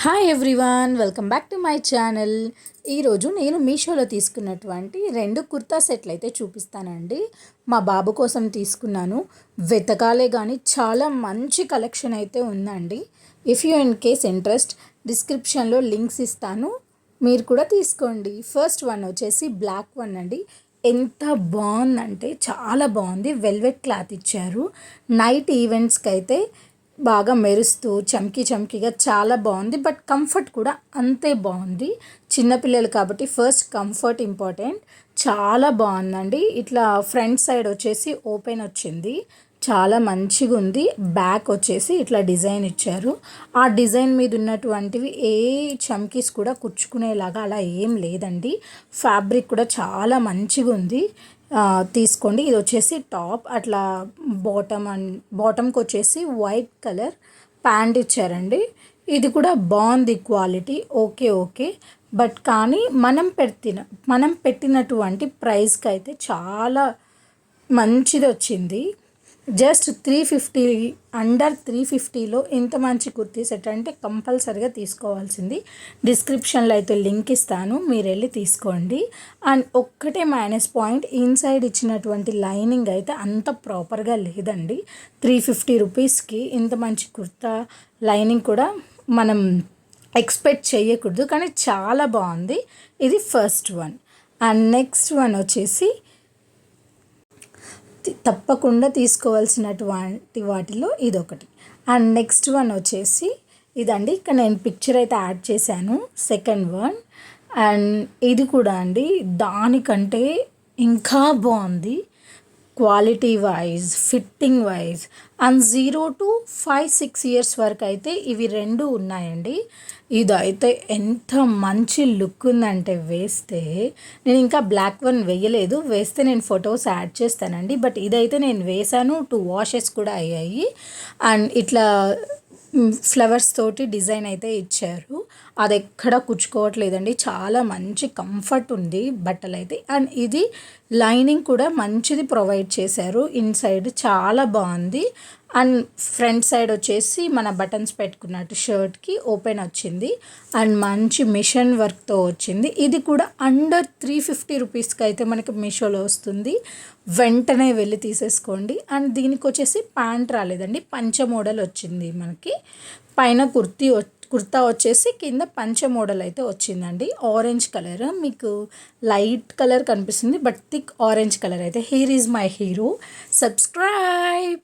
Hi everyone, welcome back to my channel. ఈరోజు నేను మీషోలో తీసుకున్నటువంటి 2 కుర్తా సెట్లు అయితే చూపిస్తానండి. మా బాబు కోసం తీసుకున్నాను. వెతకాలే కానీ చాలా మంచి కలెక్షన్ అయితే ఉందండి. If you in case interest, డిస్క్రిప్షన్లో లింక్స్ ఇస్తాను, మీరు కూడా తీసుకోండి. ఫస్ట్ వన్ వచ్చేసి బ్లాక్ వన్ అండి. ఎంత బాగుందంటే చాలా బాగుంది. వెల్వెట్ క్లాత్ ఇచ్చారు. నైట్ ఈవెంట్స్కి అయితే బాగా మెరుస్తూ చమ్కీగా చాలా బాగుంది. బట్ కంఫర్ట్ కూడా అంతే బాగుంది. చిన్నపిల్లలు కాబట్టి ఫస్ట్ కంఫర్ట్ ఇంపార్టెంట్. చాలా బాగుందండి. ఇట్లా ఫ్రంట్ సైడ్ వచ్చేసి ఓపెన్ వచ్చింది, చాలా మంచిగా ఉంది. బ్యాక్ వచ్చేసి ఇట్లా డిజైన్ ఇచ్చారు. ఆ డిజైన్ మీద ఉన్నటువంటివి ఏ చమ్కీస్ కూడా కుచ్చుకునేలాగా అలా ఏం లేదండి. ఫ్యాబ్రిక్ కూడా చాలా మంచిగా ఉంది. తీసుకోండి. ఇది వచ్చేసి టాప్, అట్లా బాటమ్కి వచ్చేసి వైట్ కలర్ ప్యాంట్ ఇచ్చారండి. ఇది కూడా బాగుంది, క్వాలిటీ ఓకే. బట్ కానీ మనం పెట్టినటువంటి ప్రైస్కి అయితే చాలా మంచిది వచ్చింది. జస్ట్ 350, అండర్ 350లో ఇంత మంచి కుర్తీ సెట్ అంటే కంపల్సరిగా తీసుకోవాల్సింది. డిస్క్రిప్షన్లో అయితే లింక్ ఇస్తాను, మీరు వెళ్ళి తీసుకోండి. అండ్ ఒక్కటే మైనస్ పాయింట్, ఇన్సైడ్ ఇచ్చినటువంటి లైనింగ్ అయితే అంత ప్రాపర్గా లేదండి. 350 రూపీస్కి ఇంత మంచి కుర్తా లైనింగ్ కూడా మనం ఎక్స్పెక్ట్ చేయకూడదు, కానీ చాలా బాగుంది. ఇది first one. And next one వచ్చేసి తప్పకుండా తీసుకోవాల్సినటువంటి వాటిలో ఇదొకటి. అండ్ నెక్స్ట్ వన్ వచ్చేసి ఇదండి. ఇక్కడ నేను పిక్చర్ అయితే యాడ్ చేశాను, సెకండ్ వన్. అండ్ ఇది కూడా అండి దానికంటే ఇంకా బాగుంది, quality wise, fitting wise. And 0 to 5-6 years వరకు అయితే ఇవి రెండు ఉన్నాయండి. ఇదైతే ఎంత మంచి లుక్ ఉందంటే వేస్తే, నేను ఇంకా బ్లాక్ వన్ వేయలేదు, వేస్తే నేను ఫొటోస్ యాడ్ చేస్తానండి. బట్ ఇదైతే నేను వేసాను, 2 వాషెస్ కూడా అయ్యాయి. అండ్ ఇట్లా ఫ్లవర్స్ తోటి డిజైన్ అయితే ఇచ్చారు. అది ఎక్కడ కుచ్చుకోవట్లేదండి, చాలా మంచి కంఫర్ట్ ఉంది బట్టలు అయితే. అండ్ ఇది లైనింగ్ కూడా మంచిది ప్రొవైడ్ చేశారు. ఇన్సైడ్ చాలా బాగుంది. అండ్ ఫ్రంట్ సైడ్ వచ్చేసి మన బటన్స్ పెట్టుకున్నట్టు షర్ట్కి ఓపెన్ వచ్చింది. అండ్ మంచి మిషన్ వర్క్తో వచ్చింది. ఇది కూడా అండర్ 350 రూపీస్కి అయితే మనకి మీషోలో వస్తుంది. వెంటనే వెళ్ళి తీసేసుకోండి. అండ్ దీనికి వచ్చేసి ప్యాంట్ రాలేదండి, పంచ మోడల్ వచ్చింది మనకి. పైన కుర్తా వచ్చేసి కింద పంచ మోడల్ అయితే వచ్చిందండి. ఆరెంజ్ కలర్, మీకు లైట్ కలర్ కనిపిస్తుంది బట్ థిక్ ఆరెంజ్ కలర్ అయితే. Here is my hero. Subscribe.